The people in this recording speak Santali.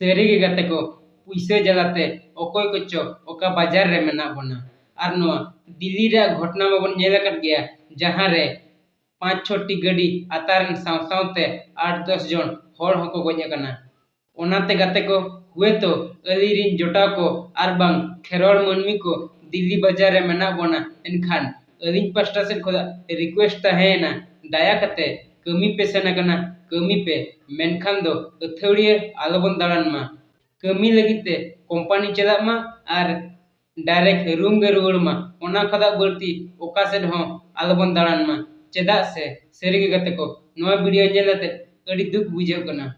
सेरी गते को पुइसे जलाते ओकोय कोचो ओका बाजार रे मेना बना आर नो दिल्ली रे घटना बन नेल कर गया जहां रे 5-6टी गाड़ी आतार सावते 8-10 जन होड़ हको गज कना ओनाते गते को हुए तो अलीरिन जोटा को आर बांग खेरोड़ मनमी को दिल्ली बाजार रे मेना बना एनखान अलिन पास्टा से खोदा रिक्वेस्ट है ना दाया कते कमी पे सेना कना कमी पे मेनखान दो अथौड़िए आलोबन दाड़ान मा कमी लगिते कंपनी चला मा आर डायरेक्ट रूम गे रुगड़ मा ओना खदा बर्ती ओका से हो आलोबन दाड़ान मा चेदा से सेरी गते को नोआ वीडियो नेलते अड़ी दुख बुझे कना।